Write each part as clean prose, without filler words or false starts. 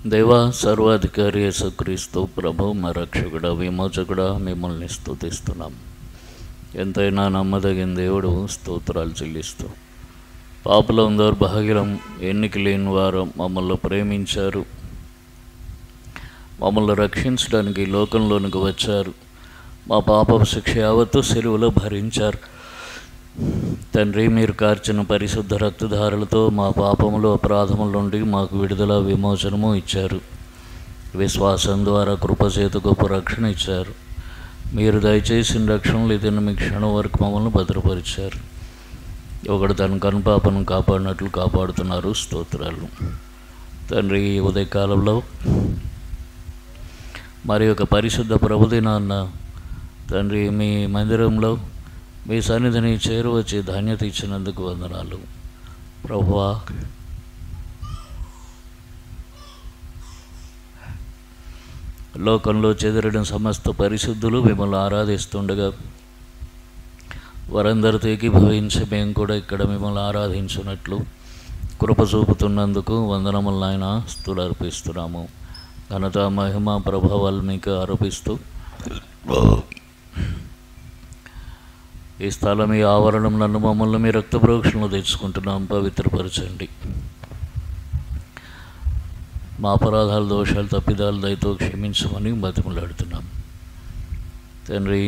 దేవా సర్వాధికారి యేసుక్రీస్తు ప్రభు మా రక్షకుడ విమోచకుడ మిమ్మల్ని స్తుతిస్తున్నాం. ఎంతైనా నమ్మదగిన దేవుడు, స్తోత్రాలు చెల్లిస్తూ పాపులం దౌర్భాగ్యం ఎన్నిక లేని వారు మమ్మల్ని ప్రేమించారు, మమ్మల్ని రక్షించడానికి లోకంలోనికి వచ్చారు. మా పాప శిక్ష యావత్తు సిలువలో భరించారు. తండ్రి, మీరు కార్చిన పరిశుద్ధ రక్తధారలతో మా పాపములు అపరాధముల నుండి మాకు విడుదల విమోచనము ఇచ్చారు. విశ్వాసం ద్వారా కృపచేత గొప్ప రక్షణ ఇచ్చారు. మీరు దయచేసిన రక్షణలు ఇతను మీ క్షణం వరకు మమ్మల్ని భద్రపరిచారు. ఒకడు తన కనుపాపను కాపాడినట్లు కాపాడుతున్నారు. స్తోత్రాలు తండ్రి. ఈ ఉదయకాలంలో మరి ఒక పరిశుద్ధ ప్రభుదినాన్న తండ్రి, మీ మందిరంలో మీ సన్నిధిని చేరువచ్చి ధాన్యత ఇచ్చినందుకు వందనాలు ప్రభువా. లోకంలో చెదిరిన సమస్త పరిశుద్ధులు మిమ్మల్ని ఆరాధిస్తుండగా వారందరితో ఏకీభవించి మేము కూడా ఇక్కడ మిమ్మల్ని ఆరాధించినట్లు కృప చూపుతున్నందుకు వందనములు నాయన, స్తుతులు అర్పిస్తున్నాము. ఘనత మహిమ ప్రభావాలు మీకు ఆరోపిస్తూ ఈ స్థలం, ఈ ఆవరణం నన్ను మమ్మల్ని మీ రక్త ప్రోక్షణలు తెచ్చుకుంటున్నాం. పవిత్రపరచండి. మా అపరాధాలు, దోషాలు, తప్పిదాలు దయతో క్షమించమని బతిమలాడుతున్నాం తండ్రి.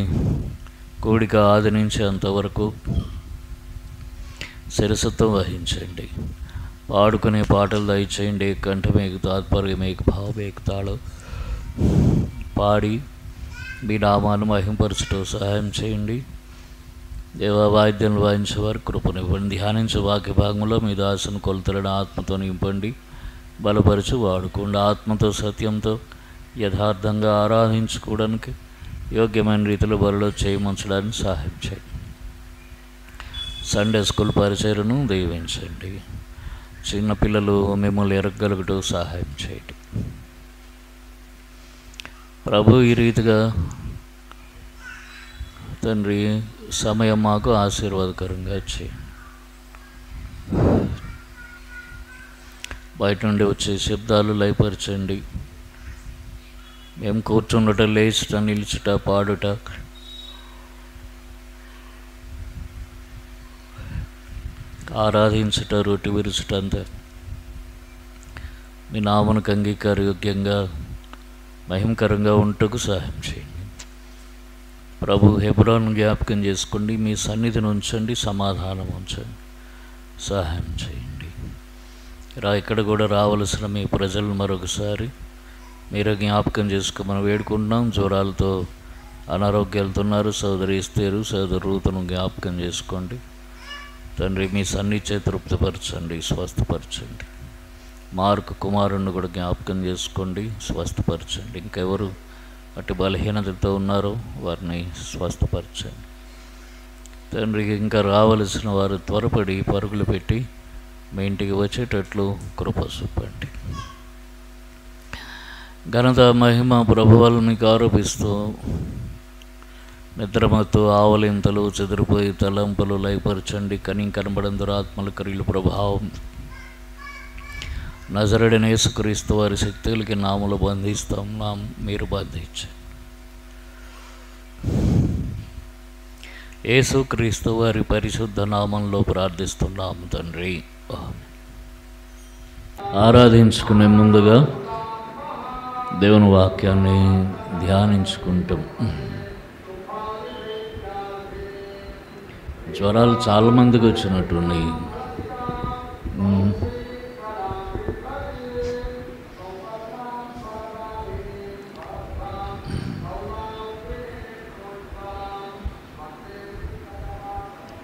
కోడిక ఆది నుంచి అంతవరకు శిరసత్వం వహించండి. పాడుకునే పాటలు దయచేయండి. కంఠమేకు, తాత్పర్యమేకు, భావమేకు తాళం పాడి మీ నామాన్ని మహింపరచటం సహాయం చేయండి. దేవా, వాయిద్యాలు వాయించేవారు కృపనివ్వండి. ధ్యానించే వాక్య భాగంలో మీ దాసును కొలతలను ఆత్మతో నింపండి, బలపరిచి వాడుకోండి. ఆత్మతో సత్యంతో యథార్థంగా ఆరాధించుకోవడానికి యోగ్యమైన రీతిలో బరిలో చేయమంచడానికి సహాయం చేయండి. సండే స్కూల్ పరిచయను దీవించండి. చిన్నపిల్లలు మిమ్మల్ని ఎరగగలుగుటూ సహాయం చేయండి ప్రభు. ఈ రీతిగా తండ్రి సమయం మాకు ఆశీర్వాదకరంగా చేయండి. బయట నుండి వచ్చే శబ్దాలు లయపరచండి. మేము కూర్చుండట, లేచుట, నిలుచుట, పాడుట, ఆరాధించుట, రొట్టె విరుచుట అంతా మీ నామమునకు అంగీకారయోగ్యంగా మహిమకరంగా ఉంటకు సహాయం చేయండి ప్రభు. హెబ్రోను జ్ఞాపకం చేసుకోండి. మీ సన్నిధిని ఉంచండి, సమాధానం ఉంచండి, సహాయం చేయండి. ఇక్కడ కూడా రావలసిన మీ ప్రజలను మరొకసారి మీరు జ్ఞాపకం చేసుకోమని వేడుకుంటున్నాం. జ్వరాలతో, అనారోగ్యాలతో ఉన్నారు. సోదరి ఇస్తేరు, సోదరు రూతును జ్ఞాపకం చేసుకోండి తండ్రి. మీ సన్నిధి తృప్తిపరచండి, స్వస్థపరచండి. మార్కు కుమారుణ్ణి కూడా జ్ఞాపకం చేసుకోండి, స్వస్థపరచండి. ఇంకెవరు అటు బలహీనతతో ఉన్నారో వారిని స్వస్థపరచండి తండ్రి. ఇంకా రావలసిన వారు త్వరపడి పరుగులు పెట్టి మీ ఇంటికి వచ్చేటట్లు కృప చూపండి. ఘనత మహిమ ప్రభువులు మీకు ఆరోపిస్తూ నిద్రమత్తు, ఆవలింతలు, చెదిరిపోయి తలంపులు లయపరచండి. కనబడని దురాత్మల క్రియల ప్రభావం నజరుడైన యేసుక్రీస్తు వారి శక్తులకి నామలు బంధిస్తున్నాం. మీరు బంధించండి. యేసుక్రీస్తు వారి పరిశుద్ధ నామంలో ప్రార్థిస్తున్నాము తండ్రి. ఆరాధించుకునే ముందుగా దేవుని వాక్యాన్ని ధ్యానించుకుంటాం. జ్వరాలు చాలామందికి వచ్చినట్టున్నాయి.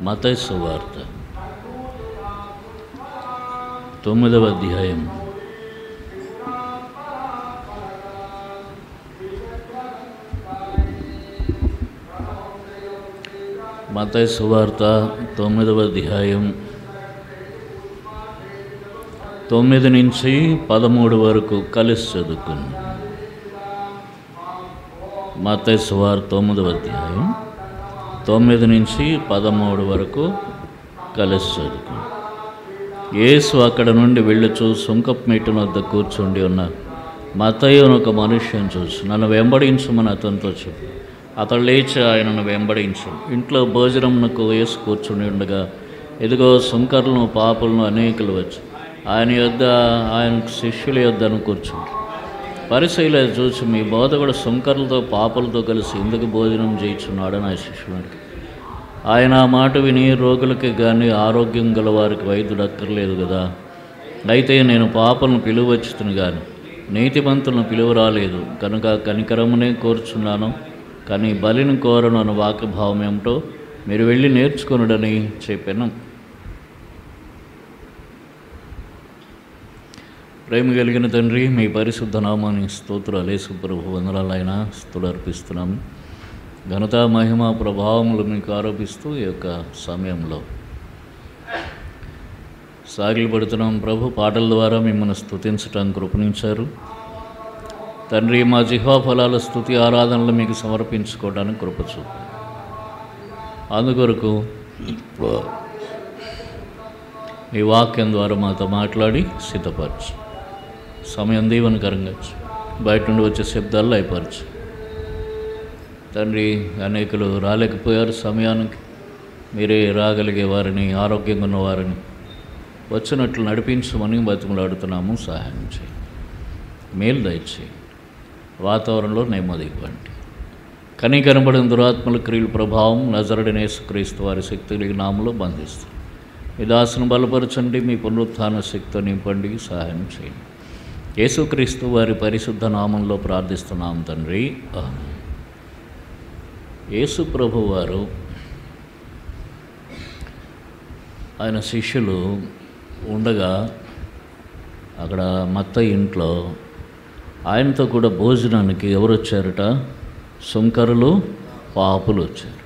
మత్తయి సువార్త 9వ అధ్యాయం మత్తయి సువార్త 9వ అధ్యాయం 9 నుంచి 13 వరకు కలిసి చదువుకున్నాం. మత్తయి సువార్త 9వ అధ్యాయం 9 నుంచి 13 వరకు కలిసి చదువుకున్నాం. యేసు అక్కడ నుండి వెళ్ళుచు సుంకపు మెట్టు వద్ద కూర్చుండి ఉన్న మత్తయి ఒక మనుష్యుని చూసి నన్ను వెంబడించమని అతనితో చెప్పి అతడు లేచి ఆయనను వెంబడించు. ఇంట్లో భోజనమునకు వేసి కూర్చుని ఉండగా ఇదిగో సుంకరులను పాపులను అనేకులు వచ్చి ఆయన శిష్యుల యొద్దను కూర్చుంటారు. పరిసయ్యులు చూసి మీ బోధకుడు సుంకరులతో పాపులతో కలిసి ఎందుకు భోజనం చేయించున్నాడని ఆ శిష్యుడికి. ఆయన ఆ మాట విని రోగులకి కానీ ఆరోగ్యం గల వారికి వైద్యుడు అక్కర్లేదు కదా, అయితే నేను పాపలను పిలువచ్చుతును కానీ నీతిమంతులను పిలువరాలేదు కనుక కనికరమునే కోరుచున్నాను కానీ బలిని కోరను అన్న వాక్యభావం ఏమిటో మీరు వెళ్ళి నేర్చుకొనుడని చెప్పాను. ప్రేమ కలిగిన తండ్రి, మీ పరిశుద్ధ నామానికి స్తోత్రాలు. యేసు ప్రభు వందనాలైన స్తుతులు అర్పిస్తున్నాము. ఘనత మహిమ ప్రభావములు మీకు ఆరోపిస్తూ ఈ యొక్క సమయంలో సాగిలపడుతున్నాం. ప్రభు పాటల ద్వారా మిమ్మల్ని స్తుతించటానికి కృపణించారు తండ్రి. మా జిహ్వా ఫలాల స్తుతి ఆరాధనలు మీకు సమర్పించుకోవడానికి కృప చూపు. అందుకొరకు మీ వాక్యం ద్వారా మాతో మాట్లాడి సిద్ధపరచు. సమయం దీవెనకరంగా బయట నుండి వచ్చే శబ్దాలు అయిపరచు తండ్రి. అనేకులు రాలేకపోయారు సమయానికి, మీరే రాగలిగే వారిని, ఆరోగ్యంగా ఉన్న వారిని వచ్చినట్లు నడిపించమని బతిమలాడుతున్నాము. సహాయం చేయి, మేలు దయచేయి, వాతావరణంలో నెమ్మది ఇవ్వండి. కనికనబడిన దురాత్మల క్రియల ప్రభావం నజరుడైన యేసుక్రీస్తు వారి శక్తి కలిగిన నామములో బంధిస్తుంది. మీ దాసును బలపరచండి, మీ పునరుత్థాన శక్తితో నింపండి, సహాయం చేయండి. యేసుక్రీస్తు వారి పరిశుద్ధ నామంలో ప్రార్థిస్తున్నాం తండ్రి. యేసు ప్రభు వారు ఆయన శిష్యులు ఉండగా అక్కడ మత్తయి ఇంట్లో ఆయనతో కూడా భోజనానికి ఎవరు వచ్చారట? సుంకరులు, పాపులు వచ్చారు.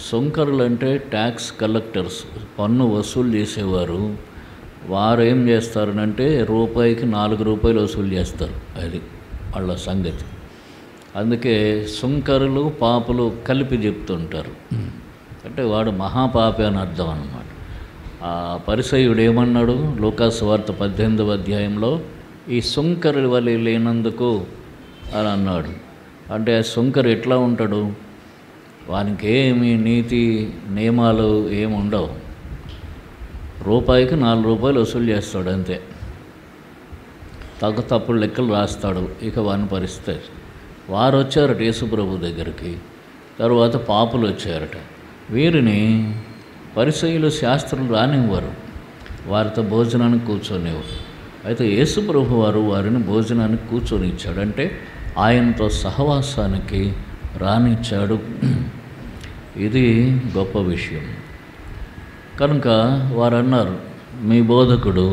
సుంకరులు అంటే ట్యాక్స్ కలెక్టర్స్, పన్ను వసూలు చేసేవారు. వారు ఏం చేస్తారనంటే రూపాయికి 4 రూపాయలు వసూలు చేస్తారు. అది వాళ్ళ సంగతి. అందుకే సుంకరులు పాపులు కలిపి చెప్తుంటారు. అంటే వాడు మహాపాపి అని అర్థం అన్నమాట. ఆ పరిసయ్యుడు ఏమన్నాడు? లూకాసు వార్త 18వ అధ్యాయంలో ఈ సుంకరుల వలె లేనందుకు అని అన్నాడు. అంటే ఆ సుంకరు ఎట్లా ఉంటాడు? వానికి ఏమి నీతి నియమాలు ఏమి ఉండవు. రూపాయికి 4 రూపాయలు వసూలు చేస్తాడు అంతే. తప్పుడు లెక్కలు రాస్తాడు. ఇక వాని పరిస్థితి. వారు వచ్చారట యేసుప్రభు దగ్గరికి. తర్వాత పాపులు వచ్చారట. వీరిని పరిసయ్యులు, శాస్త్రులు రానివ్వరు, వారితో భోజనానికి కూర్చొనివ్వరు. అయితే యేసుప్రభు వారు వారిని భోజనానికి కూర్చొని ఇచ్చాడు. అంటే ఆయనతో సహవాసానికి రానిచ్చాడు. ఇది గొప్ప విషయం. కనుక వారు అన్నారు, మీ బోధకుడు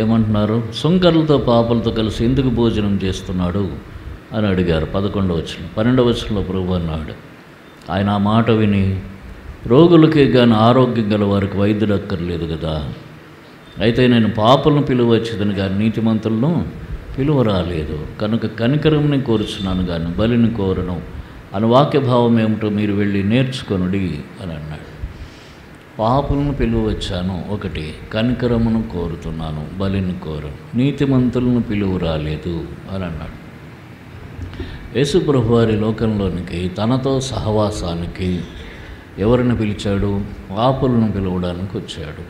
ఏమంటున్నారు? సుంకరులతో పాపులతో కలిసి ఎందుకు భోజనం చేస్తున్నాడు అని అడిగారు. 11వ వచనం. 12వ వచనంలో ప్రభు అన్నాడు, ఆయన ఆ మాట విని రోగులకే కానీ ఆరోగ్యం గల వారికి వైద్యుడు అక్కర్లేదు కదా, అయితే నేను పాపులను పిలువచ్చేదని కానీ నీతిమంతులను పిలువరాలేదు కనుక కనికరంని కోరుచున్నాను కానీ బలిని కోరను అని వాక్యభావం ఏమిటో మీరు వెళ్ళి నేర్చుకొనుడి అని అన్నాడు. పాపులను పిలువచ్చాను ఒకటి, కనికరమును కోరుతున్నాను, బలిని కోరను, నీతిమంతులను పిలువరాలేదు అని అన్నాడు. యేసుప్రభు వారి లోకంలోనికి తనతో సహవాసానికి ఎవరిని పిలిచాడు? పాపులను పిలవడానికి వచ్చాడు.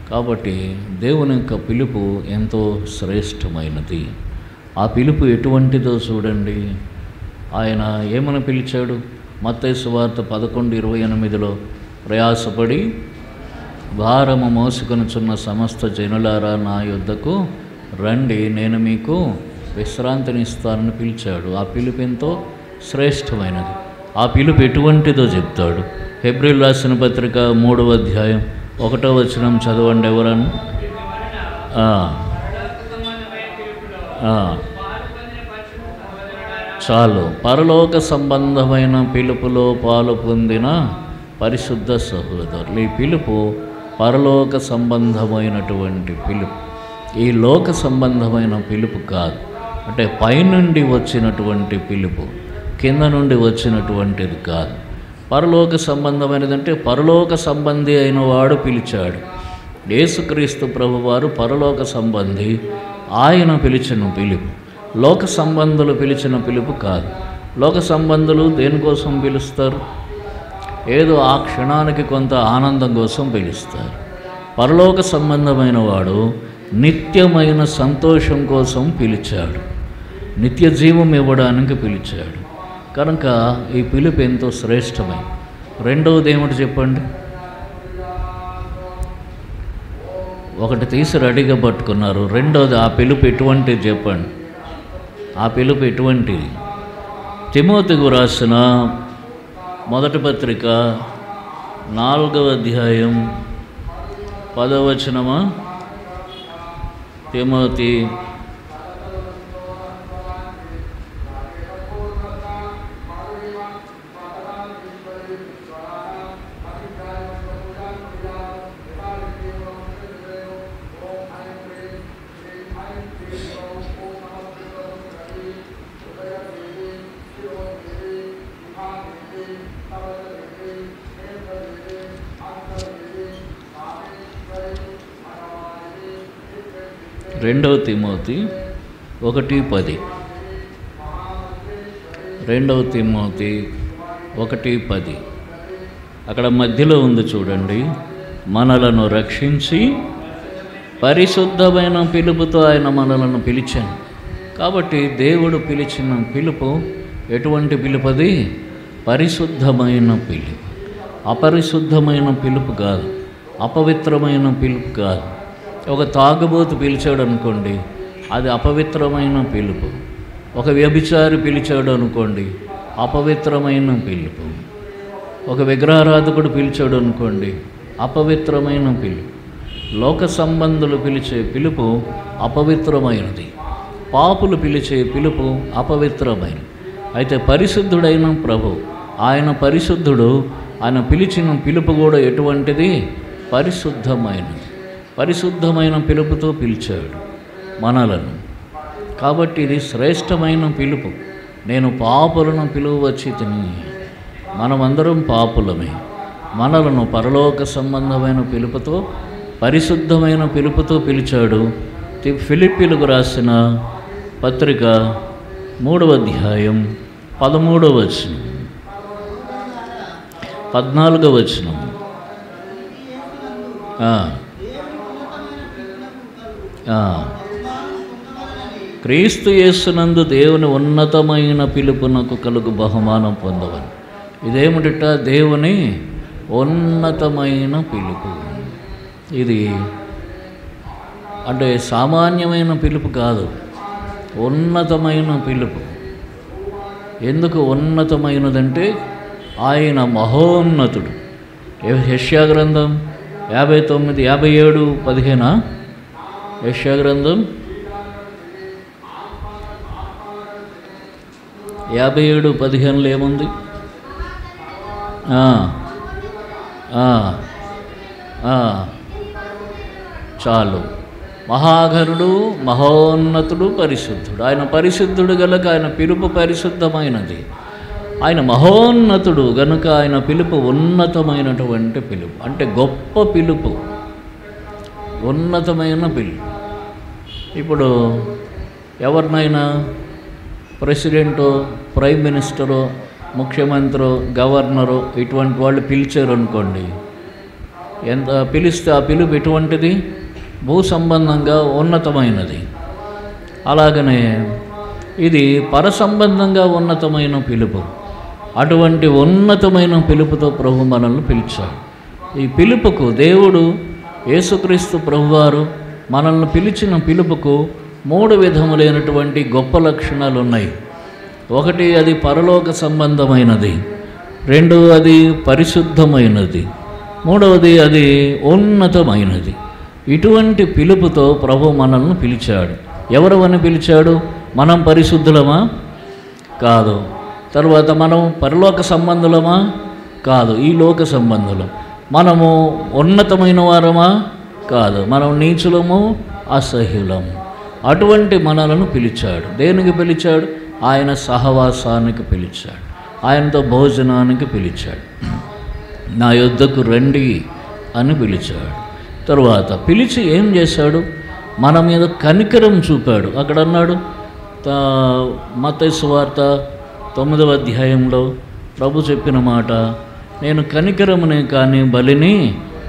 కాబట్టి దేవుని యొక్క పిలుపు ఎంతో శ్రేష్టమైనది. ఆ పిలుపు ఎటువంటిదో చూడండి. ఆయన ఏమని పిలిచాడు? మత్తయి సువార్త 11:28 ప్రయాసపడి భారము మోసుకొనుచున్న సమస్త జనులారా నా యొద్దకు రండి, నేను మీకు విశ్రాంతినిస్తానని పిలిచాడు. ఆ పిలుపు ఎంతో శ్రేష్టమైనది. ఆ పిలుపు ఎటువంటిదో చెప్తాడు. హెబ్రీయులకు రాసిన పత్రిక 3వ అధ్యాయం 1వ వచనం చదవండి ఎవరన్నా. చాలు. పరలోక సంబంధమైన పిలుపులో పాలు పొందిన పరిశుద్ధ సహోదరులు. ఈ పిలుపు పరలోక సంబంధమైనటువంటి పిలుపు, ఈ లోక సంబంధమైన పిలుపు కాదు. అంటే పైనుండి వచ్చినటువంటి పిలుపు, కింద నుండి వచ్చినటువంటిది కాదు. పరలోక సంబంధమైనది అంటే పరలోక సంబంధి అయిన వాడు పిలిచాడు. యేసుక్రీస్తు ప్రభువారు పరలోక సంబంధి, ఆయన పిలిచిన పిలుపు, లోక సంబంధులు పిలిచిన పిలుపు కాదు. లోక సంబంధులు దేనికోసం పిలుస్తారు? ఏదో ఆ క్షణానికి కొంత ఆనందం కోసం పిలుస్తారు. పరలోక సంబంధమైన వాడు నిత్యమైన సంతోషం కోసం పిలిచాడు, నిత్య జీవం ఇవ్వడానికి పిలిచాడు. కనుక ఈ పిలుపు ఎంతో శ్రేష్టమైన. రెండవది ఏమిటి చెప్పండి? ఒకటి తీసి రెడీగా పట్టుకున్నారు. రెండవది ఆ పిలుపు ఎటువంటిది చెప్పండి? ఆ పిలుపు ఎటువంటిది? తిమోతికి రాసిన మొదటి పత్రిక 4వ అధ్యాయం 10వ వచనమా? తిమోతి రెండవ తిమోతి 1:10. 2వ తిమోతి 1:10 అక్కడ మధ్యలో ఉంది చూడండి. మనలను రక్షించి పరిశుద్ధమైన పిలుపుతో ఆయన మనలను పిలిచాను. కాబట్టి దేవుడు పిలిచిన పిలుపు ఎటువంటి పిలుపు? అది పరిశుద్ధమైన పిలుపు, అపరిశుద్ధమైన పిలుపు కాదు, అపవిత్రమైన పిలుపు కాదు. ఒక తాగుబోతు పిలిచాడు అనుకోండి, అది అపవిత్రమైన పిలుపు. ఒక వ్యభిచారి పిలిచాడు అనుకోండి, అపవిత్రమైన పిలుపు. ఒక విగ్రహారాధకుడు పిలిచాడు అనుకోండి, అపవిత్రమైన పిలుపు. లోక సంబంధులు పిలిచే పిలుపు అపవిత్రమైనది, పాపులు పిలిచే పిలుపు అపవిత్రమైనది. అయితే పరిశుద్ధుడైన ప్రభు, ఆయన పరిశుద్ధుడు, ఆయన పిలిచిన పిలుపు కూడా ఎటువంటిది? పరిశుద్ధమైనది. పరిశుద్ధమైన పిలుపుతో పిలిచాడు మనలను. కాబట్టి ఇది శ్రేష్టమైన పిలుపు. నేను పాపులను పిలువచ్చి తిని. మనమందరం పాపులమే. మనలను పరలోక సంబంధమైన పిలుపుతో, పరిశుద్ధమైన పిలుపుతో పిలిచాడు. ఫిలిప్పీలకు రాసిన పత్రిక 3వ అధ్యాయం 13వ వచనం, 14వ వచనం. క్రీస్తు యేసునందు దేవుని ఉన్నతమైన పిలుపునకు కలుగు బహుమానం పొందవని. ఇదేమిట? దేవుని ఉన్నతమైన పిలుపు. ఇది అంటే సామాన్యమైన పిలుపు కాదు, ఉన్నతమైన పిలుపు. ఎందుకు ఉన్నతమైనదంటే ఆయన మహోన్నతుడు. యెషయా గ్రంథం 59, 57, 15. యెషయా గ్రంథం 57, 15 ఏముంది? చాలు. మహాఘనుడు, మహోన్నతుడు, పరిశుద్ధుడు. ఆయన పరిశుద్ధుడు గనుక ఆయన పిలుపు పరిశుద్ధమైనది. ఆయన మహోన్నతుడు గనుక ఆయన పిలుపు ఉన్నతమైనటువంటి పిలుపు, అంటే గొప్ప పిలుపు, ఉన్నతమైన పిలుపు. ఇప్పుడు ఎవరినైనా ప్రెసిడెంటో, ప్రైమ్ మినిస్టరో, ముఖ్యమంత్రో, గవర్నరో ఇటువంటి వాళ్ళు పిలిచారు అనుకోండి, ఎంత పిలిస్తే ఆ పిలుపు ఎటువంటిది? భూ సంబంధంగా ఉన్నతమైనది. అలాగనే ఇది పర సంబంధంగా ఉన్నతమైన పిలుపు. అటువంటి ఉన్నతమైన పిలుపుతో ప్రభు మనల్ని పిలిచాడు. ఈ పిలుపుకు దేవుడు యేసుక్రీస్తు ప్రభువారు మనల్ని పిలిచిన పిలుపుకు 3 విధములైనటువంటి గొప్ప లక్షణాలు ఉన్నాయి. ఒకటి, అది పరలోక సంబంధమైనది. 2, అది పరిశుద్ధమైనది. 3వది, అది ఉన్నతమైనది. ఇటువంటి పిలుపుతో ప్రభు మనల్ని పిలిచాడు. ఎవరు అని పిలిచాడు? మనం పరిశుద్ధులమా? కాదు. తర్వాత మనం పరలోక సంబంధులమా? కాదు, ఈ లోక సంబంధులం. మనము ఉన్నతమైన వారమా? కాదు, మనం నీచులము, అసహ్యులము. అటువంటి మనలను పిలిచాడు. దేనికి పిలిచాడు? ఆయన సహవాసానికి పిలిచాడు, ఆయనతో భోజనానికి పిలిచాడు. నా యొద్దకు రండి అని పిలిచాడు. తరువాత పిలిచి ఏం చేశాడు? మన మీద కనికరం చూపాడు. అక్కడ అన్నాడు మత్తయి సువార్త 9వ అధ్యాయంలో ప్రభు చెప్పిన మాట, నేను కనికరమునే కానీ బలిని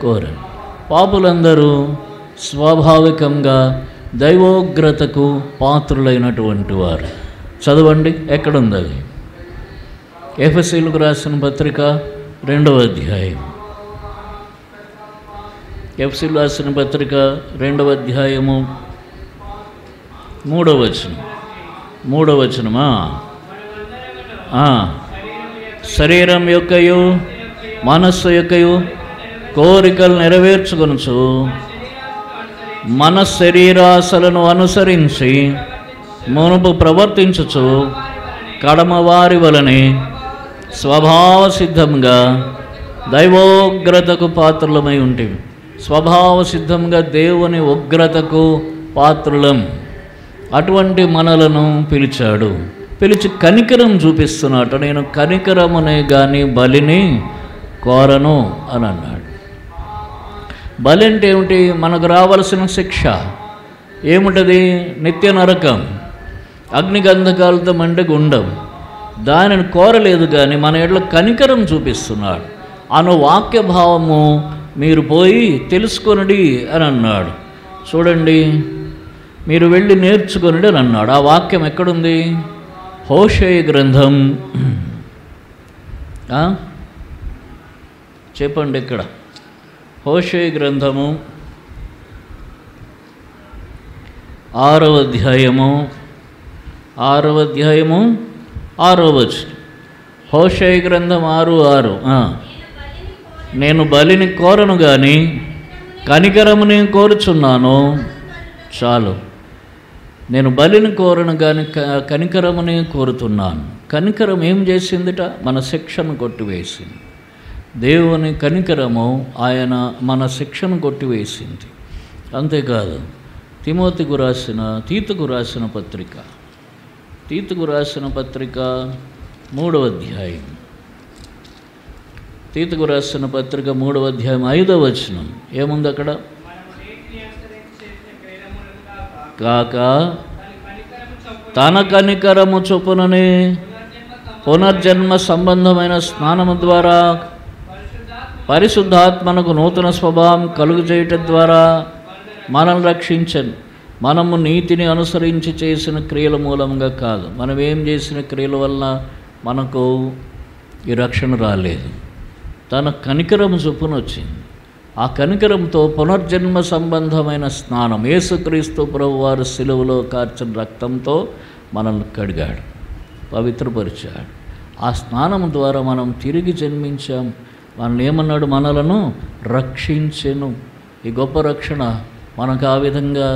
కోరను. పాపులందరూ స్వాభావికంగా దైవోగ్రతకు పాత్రులైనటువంటి వారు. చదవండి, ఎక్కడుంది అది? ఎఫెసీయులకు రాసిన పత్రిక 2వ అధ్యాయం. ఎఫెసీయులకు రాసిన పత్రిక 2వ అధ్యాయము 3వ వచనం. 3వ వచనమా? శరీరం యొక్కయు మనస్సు యొక్కయు కోరికలు నెరవేర్చుకొనుచు మన శరీరాశలను అనుసరించి మునుపు ప్రవర్తించుచు కడమవారి వలనే స్వభావ సిద్ధంగా దైవోగ్రతకు పాత్రులమై ఉంటుంది. స్వభావ సిద్ధంగా దేవుని ఉగ్రతకు పాత్రులం. అటువంటి మనలను పిలిచాడు. పిలిచి కనికరం చూపిస్తున్నాడు. నేను కనికరమునే కానీ బలిని కోరను అని అన్నాడు. బలి అంటే ఏమిటి? మనకు రావలసిన శిక్ష ఏముంటుంది? నిత్య నరకం, అగ్నిగంధకాలతో మండే గుండం. దానిని కోరలేదు కానీ మన ఎడల కనికరం చూపిస్తున్నాడు. అను వాక్య భావము మీరు పోయి తెలుసుకొనుడి అని అన్నాడు. చూడండి, మీరు వెళ్ళి నేర్చుకొనుడి అని అన్నాడు. ఆ వాక్యం ఎక్కడుంది? హోషేయ గ్రంథం. చెప్పండి ఇక్కడ. హోషేయ గ్రంథము 6వ అధ్యాయము 6వ వచనం. హోషేయ గ్రంథం 6:6. నేను బలిని కోరను కానీ కనికరముని కోరుచున్నాను. చాలు. నేను బలిని కోరను కానీ కనికరముని కోరుతున్నాను. కనికరం ఏం చేసిందిట? మన శిక్షను కొట్టివేసింది. దేవుని కనికరము ఆయన మన శిక్షను కొట్టివేసింది. అంతేకాదు, తీతుకు రాసిన పత్రిక 3వ అధ్యాయం. తీతుకు రాసిన పత్రిక 3వ అధ్యాయం 5వ వచనం ఏముంది అక్కడ? కాక తన కనికరము చొప్పునని పునర్జన్మ సంబంధమైన స్నానము ద్వారా పరిశుద్ధాత్మనకు నూతన స్వభావం కలుగు చేయటం ద్వారా మనల్ని రక్షించను. మనము నీతిని అనుసరించి చేసిన క్రియల మూలంగా కాదు. మనం ఏం చేసిన క్రియల వల్ల మనకు ఈ రక్షణ రాలేదు. తన కనికరం చొప్పున వచ్చింది. ఆ కనికరంతో పునర్జన్మ సంబంధమైన స్నానం, యేసుక్రీస్తు ప్రభువారు శిలువలో కార్చిన రక్తంతో మనల్ని కడిగాడు, పవిత్రపరిచాడు. ఆ స్నానం ద్వారా మనం తిరిగి జన్మించాం. మనల్ని ఏమన్నాడు? మనలను రక్షించెను. ఈ గొప్ప రక్షణ మనకు ఆ విధంగా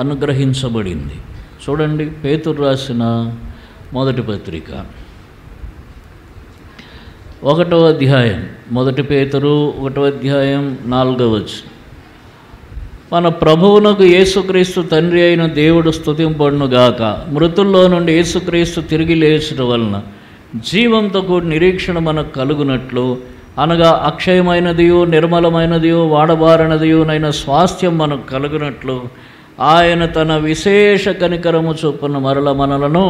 అనుగ్రహించబడింది. చూడండి, పేతురు రాసిన మొదటి పత్రిక 1వ అధ్యాయం. 1 పేతురు 1వ అధ్యాయం 4వ వచనం. మన ప్రభువునకు యేసుక్రీస్తు తండ్రి అయిన దేవుడు స్తుతింపడునుగాక. మృతుల్లో నుండి యేసుక్రీస్తు తిరిగి లేచడం వలన జీవంతో కూడి నిరీక్షణ మనకు కలుగునట్లు, అనగా అక్షయమైనదియో నిర్మలమైనదియో వాడబారనదియోనైన స్వాస్థ్యం మనకు కలుగునట్లు ఆయన తన విశేష కనికరము చొప్పున మరల మనలను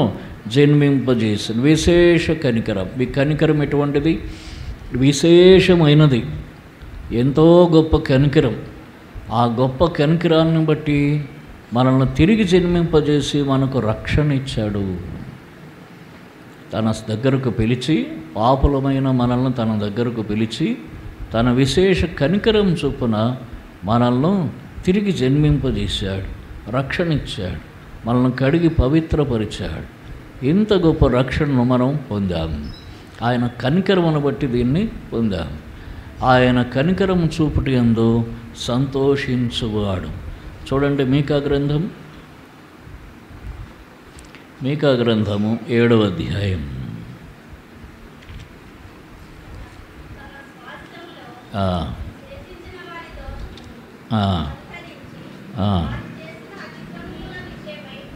జన్మింపజేసిన విశేష కనికరం. ఈ కనికరం ఎటువంటిది? విశేషమైనది, ఎంతో గొప్ప కనికరం. ఆ గొప్ప కనికరాన్ని బట్టి మనల్ని తిరిగి జన్మింపజేసి మనకు రక్షణ ఇచ్చాడు. తన దగ్గరకు పిలిచి, పాపులమైన మనల్ని తన దగ్గరకు పిలిచి తన విశేష కనికరం చొప్పున మనల్ని తిరిగి జన్మింపజేశాడు, రక్షణ ఇచ్చాడు, మనల్ని కడిగి పవిత్రపరిచాడు. ఇంత గొప్ప రక్షణను మనం పొందాము. ఆయన కనికరమును బట్టి దీన్ని పొందాము. ఆయన కనికరం చూపుటి యందు సంతోషించువాడు. చూడండి, మీకా గ్రంథము 7వ అధ్యాయం. ఆ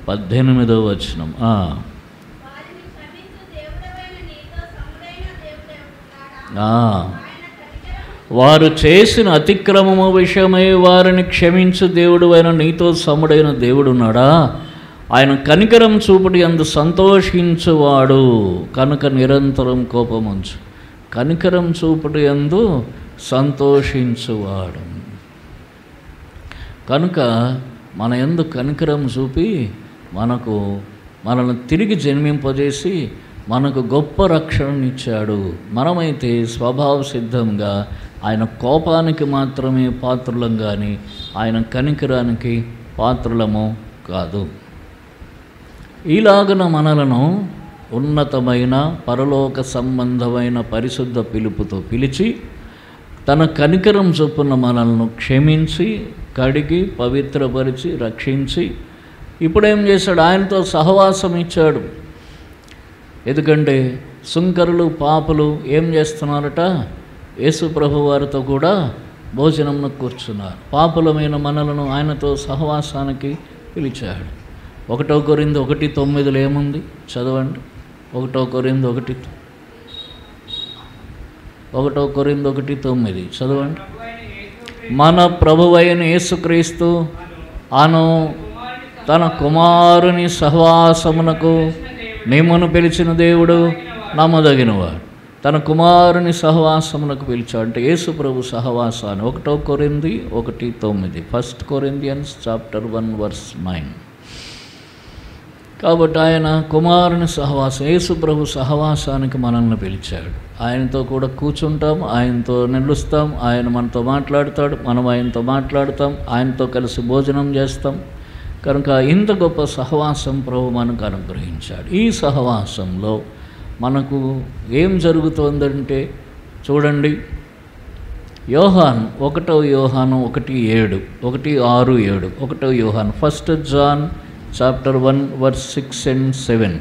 18వ వచనం. వారు చేసిన అతిక్రమము విషయమై వారిని క్షమించు దేవుడు అయిన నీతో సముడైన దేవుడున్నాడా? ఆయన కనికరం చూపుటి అందు సంతోషించువాడు కనుక నిరంతరం కోపముంచు. కనికరం చూపుటి అందు సంతోషించువాడు కనుక మన యందు కనికరం చూపి మనల్ని తిరిగి జన్మింపజేసి మనకు గొప్ప రక్షణనిచ్చాడు. మనమైతే స్వభావ సిద్ధంగా ఆయన కోపానికి మాత్రమే పాత్రులం కానీ ఆయన కనికరానికి పాత్రులము కాదు. ఈలాగన మనలను ఉన్నతమైన పరలోక సంబంధమైన పరిశుద్ధ పిలుపుతో పిలిచి తన కనికరం చొప్పున మనల్ని క్షమించి కడిగి పవిత్రపరిచి రక్షించి ఇప్పుడేం చేశాడు? ఆయనతో సహవాసం ఇచ్చాడు. ఎందుకంటే సుంకరులు పాపులు ఏం చేస్తున్నారట? యేసు ప్రభు వారితో కూడా భోజనంలో కూర్చున్నారు. పాపులమైన మనలను ఆయనతో సహవాసానికి పిలిచాడు. 1 కొరింథీ 1:9 ఏముంది? చదవండి. 1 కొరింథీ 1:9 చదవండి. మన ప్రభువైన యేసుక్రీస్తు అను తన కుమారుని సహవాసమునకు మిమ్మును పిలిచిన దేవుడు నమ్మదగినవాడు. తన కుమారుని సహవాసమునకు పిలిచాడు అంటే యేసు ప్రభు సహవాసాన్ని. 1 కొరింథీ 1:9 1 Corinthians chapter 1:9. కాబట్టి ఆయన కుమారుని సహవాసం యేసు ప్రభు సహవాసానికి మనల్ని పిలిచాడు. ఆయనతో కూడా కూర్చుంటాం, ఆయనతో నిలుస్తాం, ఆయన మనతో మాట్లాడతాడు, మనం ఆయనతో మాట్లాడతాం, ఆయనతో కలిసి భోజనం చేస్తాం. కనుక ఇంత గొప్ప సహవాసం ప్రభు మనకు అనుగ్రహించాడు. ఈ సహవాసంలో మనకు ఏం జరుగుతోందంటే చూడండి, యోహాను 1 యోహాను 1:7 1:6-7 1 యోహాను 1 John chapter 1:6 and 7.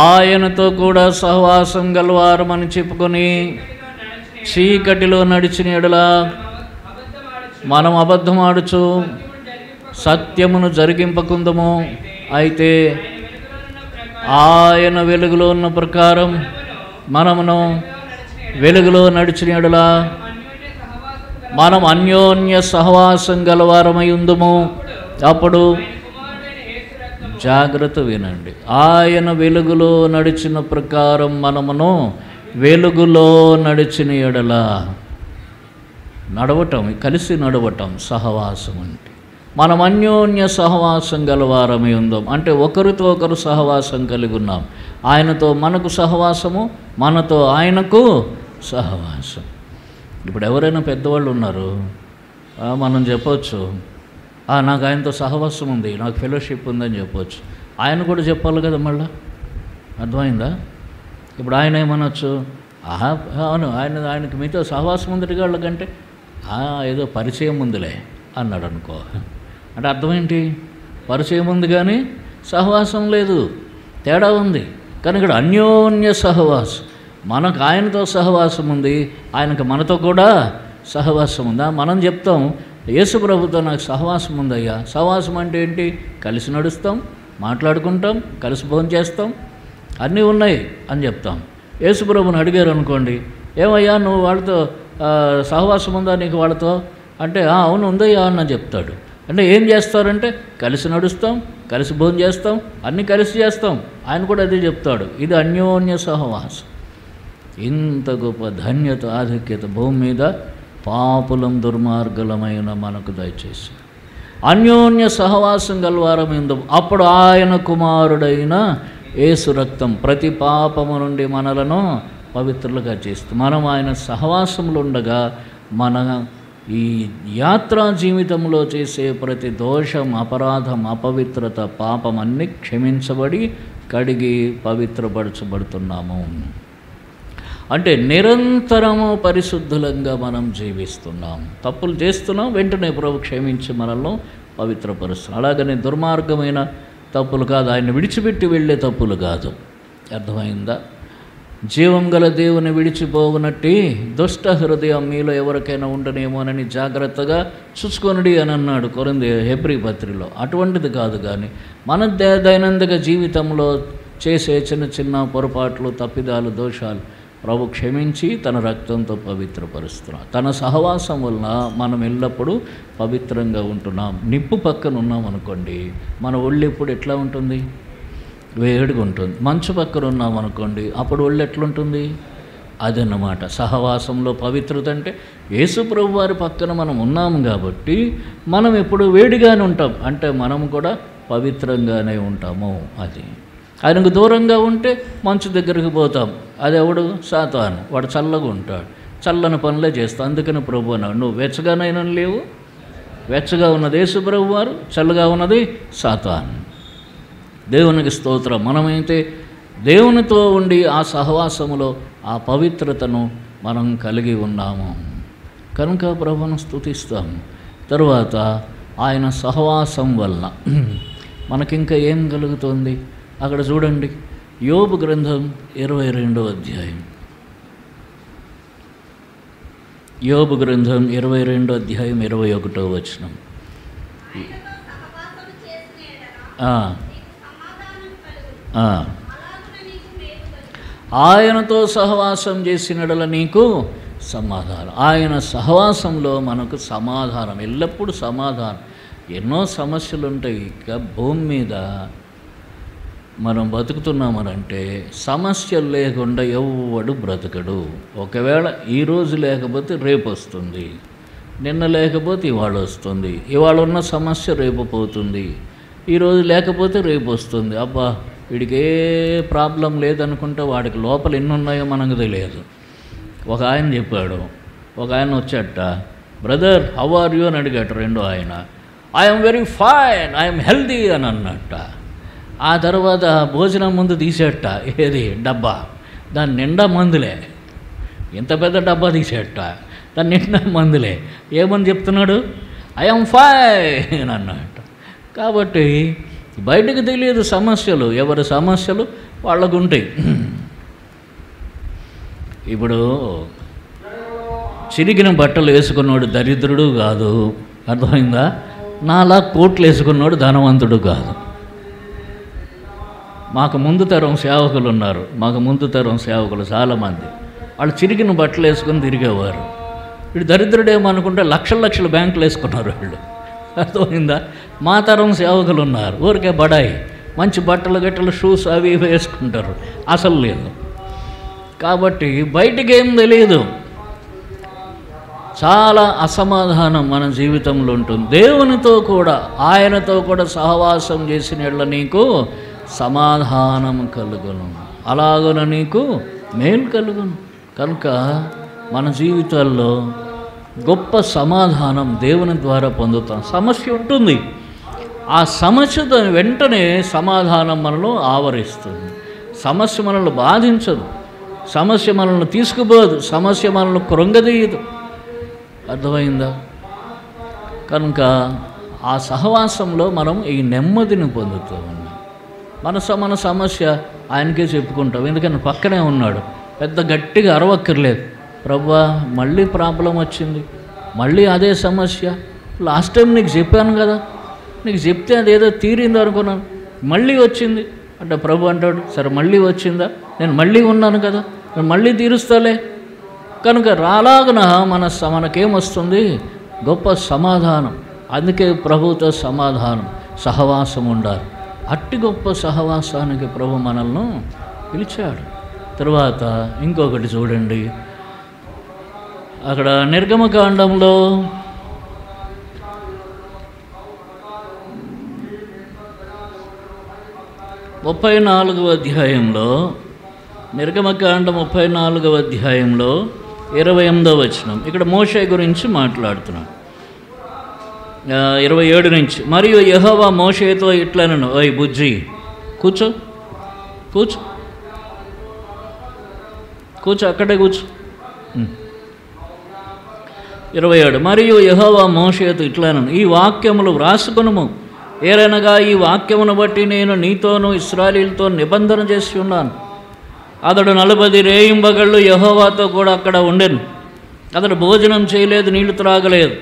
ఆయనతో కూడా సహవాసం గలవారమని చెప్పుకొని చీకటిలో నడిచిన ఎడల మనం అబద్ధమాడుచు సత్యమును జరిగింపకుందము. అయితే ఆయన వెలుగులో ఉన్న ప్రకారం మనమును వెలుగులో నడిచిన ఎడల మనం అన్యోన్య సహవాసం గలవారమై ఉందుము. అప్పుడు జాగ్రత్త వినండి, ఆయన వెలుగులో నడిచిన ప్రకారం మనమును వెలుగులో నడిచిన ఎడల నడవటం, కలిసి నడవటం సహవాసం అంటే మనం అన్యోన్య సహవాసం గలవారమై ఉందాం. అంటే ఒకరితో ఒకరు సహవాసం కలిగి ఉన్నాం. ఆయనతో మనకు సహవాసము, మనతో ఆయనకు సహవాసం. ఇప్పుడు ఎవరైనా పెద్దవాళ్ళు ఉన్నారు, మనం చెప్పవచ్చు నాకు ఆయనతో సహవాసం ఉంది, నాకు ఫెలోషిప్ ఉందని చెప్పవచ్చు. ఆయన కూడా చెప్పాలి కదా మళ్ళా. అర్థమైందా? ఇప్పుడు ఆయన ఏమనొచ్చు, అవును ఆయనకి మీతో సహవాసం ఉంది వాళ్ళకంటే ఏదో పరిచయం ఉందిలే అన్నాడు అనుకో. అంటే అర్థం ఏంటి? పరిచయం ఉంది కానీ సహవాసం లేదు, తేడా ఉంది. కానీ ఇక్కడ అన్యోన్య సహవాసం. మనకు ఆయనతో సహవాసం ఉంది, ఆయనకు మనతో కూడా సహవాసం ఉందా? మనం చెప్తాం యేసు ప్రభుతో నాకు సహవాసం ఉందయ్యా. సహవాసం అంటే ఏంటి? కలిసి నడుస్తాం, మాట్లాడుకుంటాం, కలిసి భోజనం చేస్తాం, అన్నీ ఉన్నాయి అని చెప్తాం. యేసు ప్రభుని అడిగారు అనుకోండి, ఏమయ్యా నువ్వు వాళ్ళతో సహవాసం ఉందా నీకు వాళ్ళతో అంటే అవును ఉందయ్యా అని చెప్తాడు. అంటే ఏం చేస్తారంటే కలిసి నడుస్తాం, కలిసి భోజనం చేస్తాం, అన్నీ కలిసి చేస్తాం. ఆయన కూడా అదే చెప్తాడు. ఇది అన్యోన్య సహవాసం. ఇంత గొప్ప ధన్యత, ఆధిక్యత భూమి మీద పాపులం దుర్మార్గులమైన మనకు దయచేసి అన్యోన్య సహవాసం గలవారమైందు. అప్పుడు ఆయన కుమారుడైన యేసు రక్తం ప్రతి పాపము నుండి మనలను పవిత్రులుగా చేస్తుంది. మనం ఆయన సహవాసంలో ఉండగా మన ఈ యాత్రా జీవితంలో చేసే ప్రతి దోషం, అపరాధం, అపవిత్రత, పాపం అన్నీ క్షమించబడి కడిగి పవిత్రపరచబడుతున్నాము. అంటే నిరంతరము పరిశుద్ధులంగా మనం జీవిస్తున్నాం. తప్పులు చేస్తున్నాం, వెంటనే ప్రభు క్షమించి మనల్ని పవిత్రపరుస్తున్నాం. అలాగనే దుర్మార్గమైన తప్పులు కాదు, ఆయన విడిచిపెట్టి వెళ్ళే తప్పులు కాదు. అర్థమైందా? జీవం గల దేవుని విడిచిపోవునట్టి దుష్ట హృదయం మీలో ఎవరికైనా ఉండనేమోనని జాగ్రత్తగా చూసుకొనుడి అని అన్నాడు హెబ్రీ పత్రికలో. అటువంటిది కాదు, కానీ మన దైనందిక జీవితంలో చేసే చిన్న చిన్న పొరపాట్లు, తప్పిదాలు, దోషాలు ప్రభు క్షమించి తన రక్తంతో పవిత్రపరుస్తున్నాం. తన సహవాసం వలన మనం ఎల్లప్పుడూ పవిత్రంగా ఉంటున్నాం. నిప్పు పక్కన ఉన్నాం అనుకోండి, మన ఒళ్ళు ఎప్పుడు ఎట్లా ఉంటుంది? వేడిగా ఉంటుంది. మంచు పక్కన ఉన్నాం అనుకోండి, అప్పుడు ఒళ్ళు ఎట్లుంటుంది? అదన్నమాట సహవాసంలో పవిత్రత. అంటే యేసు ప్రభు వారి పక్కన మనం ఉన్నాము కాబట్టి మనం ఎప్పుడు వేడిగానే ఉంటాం, అంటే మనం కూడా పవిత్రంగానే ఉంటాము. అది ఆయనకు దూరంగా ఉంటే మంచు దగ్గరికి పోతాం. అది ఎవడు? సాతాను. వాడు చల్లగా ఉంటాడు, చల్లని పనులే చేస్తాం. అందుకని ప్రభు అన్నాడు, నువ్వు వెచ్చగానైనా లేవు. వెచ్చగా ఉన్నది యేసు ప్రభు వారు, చల్లగా ఉన్నది సాతాను. దేవునికి స్తోత్రం. మనమైతే దేవునితో ఉండి ఆ సహవాసములో ఆ పవిత్రతను మనం కలిగి ఉన్నాము కనుక ప్రభువును స్తుతిస్తాము. తరువాత ఆయన సహవాసం వల్ల మనకింకా ఏం కలుగుతుంది? అక్కడ చూడండి, యోబు గ్రంథం 22వ అధ్యాయం. యోబు గ్రంథం 22వ అధ్యాయం 21వ వచనం. ఆయనతో సహవాసం చేసినడల నీకు సమాధానం. ఆయన సహవాసంలో మనకు సమాధానం, ఎల్లప్పుడూ సమాధానం. ఎన్నో సమస్యలు ఉంటాయి. ఇక భూమి మీద మనం బతుకుతున్నామనంటే సమస్యలు లేకుండా ఎవడు బ్రతకడు. ఒకవేళ ఈరోజు లేకపోతే రేపు వస్తుంది, నిన్న లేకపోతే ఇవాళ వస్తుంది, ఇవాళ ఉన్న సమస్య రేపు పోతుంది, ఈరోజు లేకపోతే రేపు వస్తుంది. అబ్బా వీడికి ఏ ప్రాబ్లం లేదనుకుంటే వాడికి లోపల ఎన్ని ఉన్నాయో మనకు తెలియదు. ఒక ఆయన చెప్పాడు, ఒక ఆయన వచ్చాట, బ్రదర్ హౌ ఆర్ యూ అని అడిగాడు రెండో ఆయన. I'm very fine, I'm healthy అని అన్నట్ట. ఆ తర్వాత భోజనం ముందు తీసేట, ఏది డబ్బా, దాని నిండా మందులే. ఇంత పెద్ద డబ్బా తీసేట, దాని నిండా మందులే. ఏమని చెప్తున్నాడు? ఐఎమ్ ఫైన్ అన్నట్ట. కాబట్టి బయటకు తెలియదు సమస్యలు, ఎవరి సమస్యలు వాళ్ళకు ఉంటాయి. ఇప్పుడు చిరిగిన బట్టలు వేసుకున్నాడు దరిద్రుడు కాదు, అర్థమైందా? నాలా కోట్లు వేసుకున్నాడు ధనవంతుడు కాదు. మాకు ముందు తరం సేవకులు ఉన్నారు, మాకు ముందు తరం సేవకులు చాలామంది. వాళ్ళు చిరిగిన బట్టలు వేసుకొని తిరిగేవారు. వీడు దరిద్రుడేమనుకుంటే లక్షల లక్షల బ్యాంకులు వేసుకున్నారు వీళ్ళు, అర్థమైందా? మా తరం సేవకులు ఉన్నారు, ఊరికే బడాయి మంచి బట్టలు గట్టలు షూస్ అవి ఇవి వేసుకుంటారు, అసలు లేదు. కాబట్టి బయటికి ఏం తెలియదు, చాలా అసమాధానం మన జీవితంలో ఉంటుంది. దేవునితో కూడా ఆయనతో కూడా సహవాసం చేసిన యెడల నీకు సమాధానం కలుగును, అలాగున నీకు మేలు కలుగును. కనుక మన జీవితాల్లో గొప్ప సమాధానం దేవుని ద్వారా పొందుతాం. సమస్య ఉంటుంది, ఆ సమస్యతో వెంటనే సమాధానం మనలో ఆవరిస్తుంది. సమస్య మనల్ని బాధించదు, సమస్య మనల్ని తీసుకుపోదు, సమస్య మనల్ని కృంగదీయదు, అర్థమైందా? కనుక ఆ సహవాసంలో మనం ఈ నెమ్మదిని పొందుతూ ఉన్నాం. మన సమస్య ఆయనకే చెప్పుకుంటాం, ఎందుకంటే పక్కనే ఉన్నాడు. పెద్ద గట్టిగా అరవక్కర్లేదు, ప్రభువా మళ్ళీ ప్రాబ్లం వచ్చింది, మళ్ళీ అదే సమస్య, లాస్ట్ టైం నీకు చెప్పాను కదా, నీకు చెప్తే అదేదో తీరింది అనుకున్నాను, మళ్ళీ వచ్చింది అంటే ప్రభు అంటాడు, సరే మళ్ళీ వచ్చిందా, నేను మళ్ళీ ఉన్నాను కదా, నేను మళ్ళీ తీరుస్తాలే. కనుక రాలాగున మనకేమొస్తుంది? గొప్ప సమాధానం. అందుకే ప్రభుతో సమాధానం, సహవాసం ఉండాలి. అట్టి గొప్ప సహవాసానికి ప్రభు మనల్ని పిలిచాడు. తర్వాత ఇంకొకటి చూడండి, అక్కడ నిర్గమకాండంలో 34వ అధ్యాయంలో, నిర్గమకాండం 34వ అధ్యాయంలో 28వ వచనం, ఇక్కడ మోషే గురించి మాట్లాడుతున్నాం. 27 నుంచి, మరియు యెహోవా మోషేతో ఇట్లనెను, ఓయ్ బుజ్జి కూర్చో కూర్చో కూర్చో, అక్కడే కూర్చో. 27, మరియు యెహోవా మోషేతో ఇట్లనెను, ఈ వాక్యములు వ్రాసుకొనుము, ఏలనగా ఈ వాక్యమును బట్టి నేను నీతోనూ ఇశ్రాయేలుతో నిబంధన చేసి ఉన్నాను. అతడు 40 రేయింబగళ్ళు యెహోవాతో కూడా అక్కడ ఉండెను. అతడు భోజనం చేయలేదు, నీళ్లు త్రాగలేదు.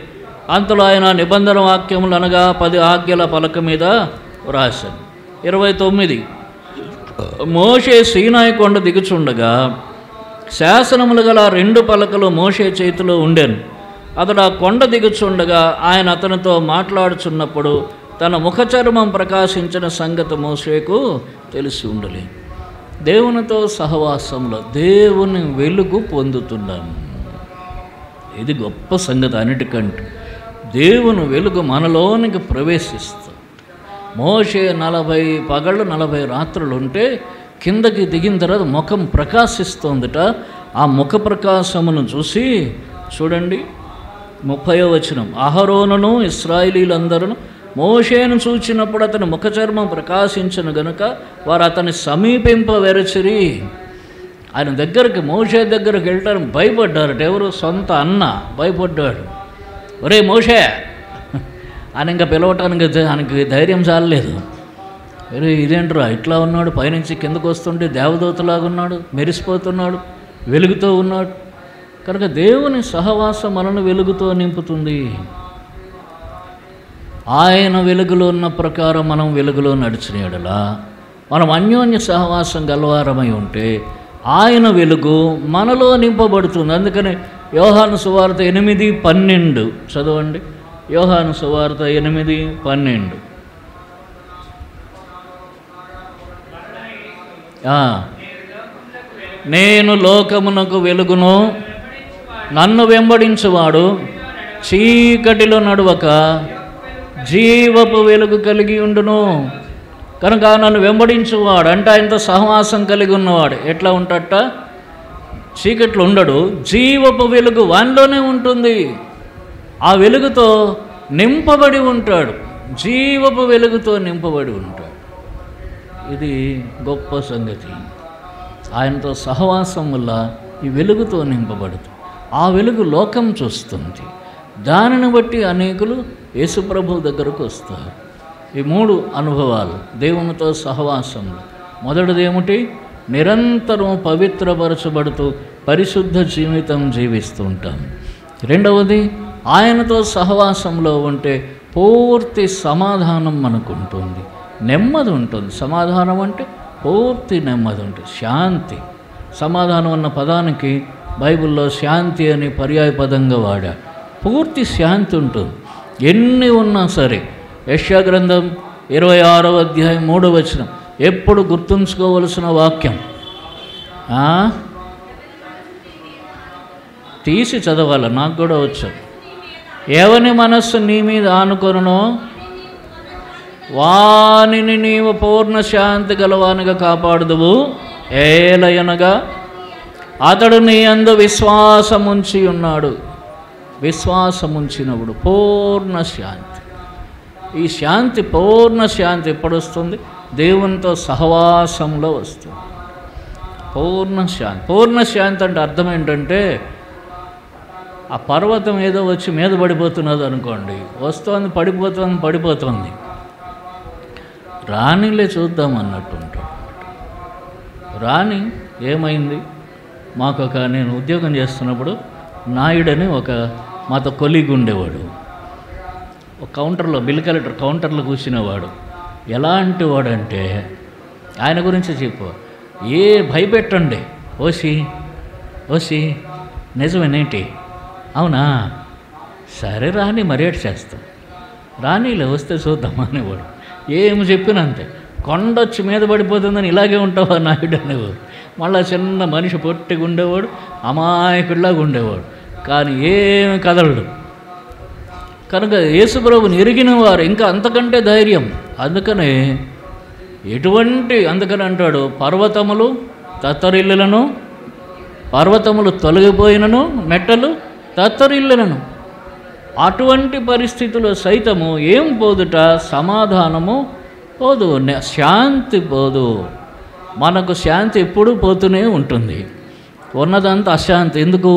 అంతలో ఆయన నిబంధన వాక్యములు అనగా 10 ఆజ్ఞల పలక మీద వ్రాశాను. 29, మోషే సీనాయి కొండ దిగుచుండగా శాసనములు గల 2 పలకలు మోషే చేతిలో ఉండెను. అతడు ఆ కొండ దిగుచుండగా ఆయన అతనితో మాట్లాడుచున్నప్పుడు తన ముఖచర్మం ప్రకాశించిన సంగతి మోషేకు తెలిసి ఉండలే. దేవునితో సహవాసంలో దేవుని వెలుగు పొందుతున్నాము. ఇది గొప్ప సంగతి. అన్నిటికంటే దేవుని వెలుగు మనలోనికి ప్రవేశిస్తుంది. మోషే 40 పగళ్ళు 40 రాత్రులు ఉంటే కిందకి దిగిన తర్వాత ముఖం ప్రకాశిస్తోందట. ఆ ముఖ ప్రకాశమును చూసి చూడండి 30వ వచనం, అహరోనును ఇశ్రాయేలీలందరూ మోషేను చూచినప్పుడు అతని ముఖచర్మం ప్రకాశించను గనుక వారు అతన్ని సమీపింపవెరచిరి. ఆయన దగ్గరికి, మోషే దగ్గరికి వెళ్ళటానికి భయపడ్డారట. ఎవరు? సొంత అన్న భయపడ్డాడు. ఒరే మోషే ఆయన ఇంకా పిలవటానికి ఆయనకి ధైర్యం చాలలేదు. ఒరే ఇదేంట్రా ఇట్లా ఉన్నాడు, పైనుంచి కిందకు వస్తుంటే దేవదూతలాగా ఉన్నాడు, మెరిసిపోతున్నాడు, వెలుగుతో ఉన్నాడు. కనుక దేవుని సహవాసం మనను వెలుగుతో నింపుతుంది. ఆయన వెలుగులో ఉన్న ప్రకారం మనం వెలుగులో నడిచిన యెడల, మనం అన్యోన్య సహవాసం గలవారమై ఉంటే ఆయన వెలుగు మనలో నింపబడుతుంది. అందుకని యోహాను సువార్త 8:12 చదవండి. యోహాను సువార్త 8:12. నేను లోకమునకు వెలుగును, నన్ను వెంబడించువాడు చీకటిలో నడవక జీవపు వెలుగు కలిగి ఉండును. కనుక నన్ను వెంబడించువాడు అంటే ఆయనతో సహవాసం కలిగి ఉన్నవాడు ఎట్లా ఉంటాడట? చీకట్లో ఉండడు, జీవపు వెలుగు వానిలోనే ఉంటుంది. ఆ వెలుగుతో నింపబడి ఉంటాడు, జీవపు వెలుగుతో నింపబడి ఉంటాడు. ఇది గొప్ప సంగతి. ఆయనతో సహవాసం వల్ల ఈ వెలుగుతో నింపబడుతుంది. ఆ వెలుగు లోకం చూస్తుంది. దానిని బట్టి అనేకులు యేసుప్రభు దగ్గరకు వస్తారు. ఈ 3 అనుభవాలు దేవునితో సహవాసంలో. మొదటిది ఏమిటి? నిరంతరం పవిత్రపరచబడుతూ పరిశుద్ధ జీవితం జీవిస్తూ ఉంటాం. రెండవది, ఆయనతో సహవాసంలో ఉంటే పూర్తి సమాధానం మనకు ఉంటుంది, నెమ్మది ఉంటుంది. సమాధానం అంటే పూర్తి నెమ్మది ఉంటుంది, శాంతి. సమాధానం అన్న పదానికి బైబిల్లో శాంతి అని పర్యాయ పదంగా వాడారు. పూర్తి శాంతి ఉంటుంది ఎన్ని ఉన్నా సరే. యెషయా గ్రంథం 26వ అధ్యాయం 3వ వచనం ఎప్పుడు గుర్తుంచుకోవలసిన వాక్యం. తీసి చదవాలి, నాకు కూడా వచ్చు. ఎవని మనస్సు నీ మీద ఆనుకొనునో వానిని నీవు పూర్ణ శాంతి గలవానిగా కాపాడుదువు. ఏలయనగా అతడు నీ యందు విశ్వాసముంచి ఉన్నాడు. విశ్వాసముంచినప్పుడు పూర్ణ శాంతి. ఈ శాంతి, పూర్ణ శాంతి ఎప్పుడు వస్తుంది? దేవునితో సహవాసంలో వస్తుంది పూర్ణ శాంతి. పూర్ణ శాంతి అంటే అర్థం ఏంటంటే, ఆ పర్వతం ఏదో వచ్చి మీద పడిపోతున్నది అనుకోండి, వస్తుంది, పడిపోతుంది, రాణిలే చూద్దాం అన్నట్టు ఉంటాడు. రాణి ఏమైంది? నేను ఉద్యోగం చేస్తున్నప్పుడు నాయుడని ఒక మాతో కొలీగ్ ఉండేవాడు. ఒక కౌంటర్లో, బిల్ కలెక్టర్ కౌంటర్లో కూర్చునేవాడు. ఎలాంటి వాడంటే, ఆయన గురించి చెప్పు, భయపెట్టండి, ఓసి నిజమేనేంటి, అవునా, సరే రాని మరేటి చేస్తాం, రానీలే వస్తే చూద్దాం అనేవాడు. ఏమి చెప్పినంతే. కొండొచ్చి మీద పడిపోతుందని ఇలాగే ఉంటావా నాయుడు అనేవాడు. మళ్ళీ చిన్న మనిషి పొట్టిగా ఉండేవాడు, అమాయకుడిలాగా ఉండేవాడు, కానీ ఏమి కదలడు. కనుక యేసుప్రభుని ఎరిగిన వారు ఇంకా అంతకంటే ధైర్యం. అందుకని అంటాడు, పర్వతములు తత్తరిల్లులను, పర్వతములు తొలగిపోయినను, మెట్టలు తత్తరిల్లులను. అటువంటి పరిస్థితుల్లో సైతము ఏం పోదుట? సమాధానము పోదు, శాంతి పోదు. మనకు శాంతి ఎప్పుడూ పోతూనే ఉంటుంది. ఉన్నదంతా అశాంతి. ఎందుకు?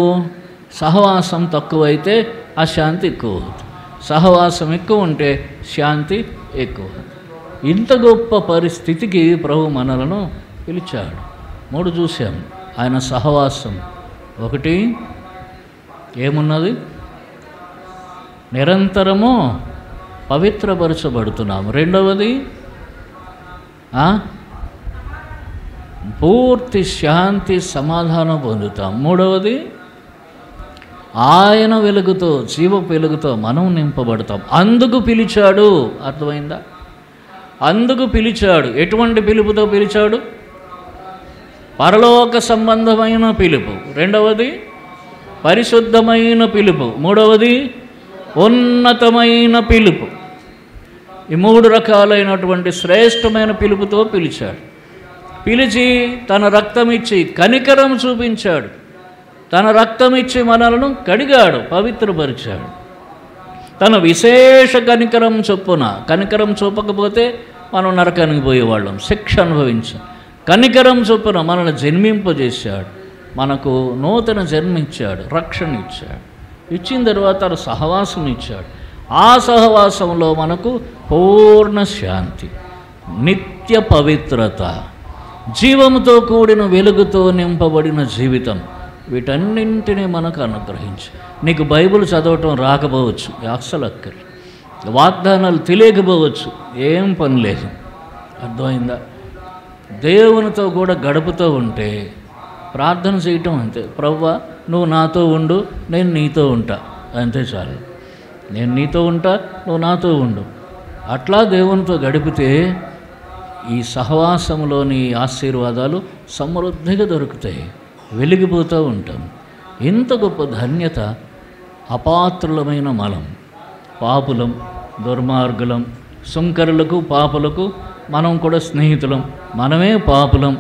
సహవాసం తక్కువైతే అశాంతి ఎక్కువ అవుతుంది, సహవాసం ఎక్కువ ఉంటే శాంతి ఎక్కువ. ఇంత గొప్ప పరిస్థితికి ప్రభు మనలను పిలిచాడు. 3 చూసాం. ఆయన సహవాసం. ఒకటి ఏమున్నది? నిరంతరము పవిత్రపరచబడుతున్నాము. రెండవది పూర్తి శాంతి సమాధానం పొందుతాం. మూడవది, ఆయన వెలుగుతో, జీవపు వెలుగుతో మనం నింపబడతాం. అందుకు పిలిచాడు. అర్థమైందా? అందుకు పిలిచాడు. ఎటువంటి పిలుపుతో పిలిచాడు? పరలోక సంబంధమైన పిలుపు. రెండవది పరిశుద్ధమైన పిలుపు. మూడవది ఉన్నతమైన పిలుపు. ఈ మూడు రకాలైనటువంటి శ్రేష్టమైన పిలుపుతో పిలిచాడు. పిలిచి తన రక్తం ఇచ్చి కనికరం చూపించాడు. తన రక్తం ఇచ్చి మనలను కడిగాడు, పవిత్రపరిచాడు. తన విశేష కనికరం చొప్పున, కనికరం చూపకపోతే మనం నరకానికి పోయేవాళ్ళం, శిక్ష అనుభవించాం. కనికరం చొప్పున మనల్ని జన్మింపజేశాడు, మనకు నూతన జన్మ ఇచ్చాడు, రక్షణ ఇచ్చాడు. ఇచ్చిన తర్వాత తన సహవాసం ఇచ్చాడు. ఆ సహవాసంలో మనకు పూర్ణ శాంతి, నిత్య పవిత్రత, జీవంతో కూడిన వెలుగుతో నింపబడిన జీవితం, వీటన్నింటినీ మనకు అనుగ్రహించి. నీకు బైబిల్ చదవటం రాకపోవచ్చు, అస్సలు అక్కర్లేదు. వాగ్దానాలు తెలియకపోవచ్చు, ఏం పని లేదు. అర్థమైందా? దేవునితో కూడా గడుపుతూ ఉంటే ప్రార్థన చేయటం అంతే. ప్రభువా, నువ్వు నాతో ఉండు, నేను నీతో ఉంటా, అంతే చాలు. నేను నీతో ఉంటా, నువ్వు నాతో ఉండు. అట్లా దేవునితో గడిపితే ఈ సహవాసంలోని ఆశీర్వాదాలు సమృద్ధిగా దొరుకుతాయి, వెలిగిపోతూ ఉంటాం. ఇంత గొప్ప ధన్యత. అపాత్రులమైన మనం, పాపులం, దుర్మార్గులం, సుంకరులకు, పాపులకు మనం కూడా స్నేహితులం. మనమే పాపులం,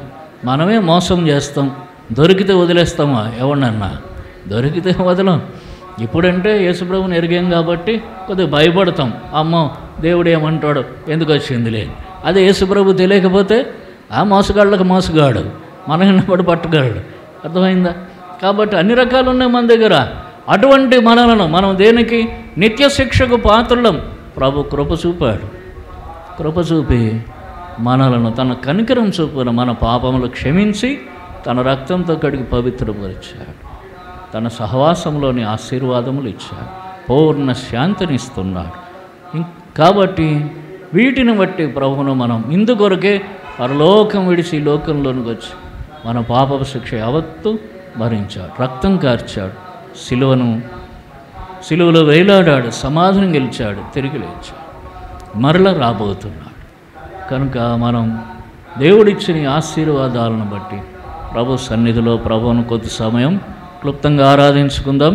మనమే మోసం చేస్తాం. దొరికితే వదిలేస్తామా? ఎవరినన్నా దొరికితే వదలం. ఇప్పుడంటే యేసుప్రభుని ఎరిగాం కాబట్టి కొద్దిగా భయపడతాం. అమ్మో, దేవుడు ఏమంటాడు, ఎందుకు వచ్చిందిలే. అదే యేసుప్రభు తెలియకపోతే ఆ మోసగాళ్ళకు మోసగాడు, మనం ఎన్నప్పుడు పట్టుగాడు. అర్థమైందా? కాబట్టి అన్ని రకాలు ఉన్నాయి మన దగ్గర. అటువంటి మనలను మనం దేనికి? నిత్య శిక్షకు పాత్రలం. ప్రభు కృప చూపాడు. కృప చూపి మనలను తన కనికరం చూపున మన పాపములు క్షమించి తన రక్తంతో కడిగి పవిత్రపరిచాడు. తన సహవాసంలోని ఆశీర్వాదములు ఇచ్చాడు. పూర్ణ శాంతినిస్తున్నాడు. కాబట్టి వీటిని బట్టి ప్రభువును మనం ఇందుకొరకే పరలోకం విడిచి లోకంలోనికి వచ్చి మన పాపపు శిక్ష యావత్తు భరించాడు, రక్తం కార్చాడు, సిలువలో వేలాడాడు, సమాధిని గెలిచాడు, తిరిగి లేచాడు, మరల రాబోతున్నాడు. కనుక మనం దేవుడిచ్చిన ఆశీర్వాదాలను బట్టి ప్రభు సన్నిధిలో ప్రభువును కొద్ది సమయం క్లుప్తంగా ఆరాధించుకుందాం.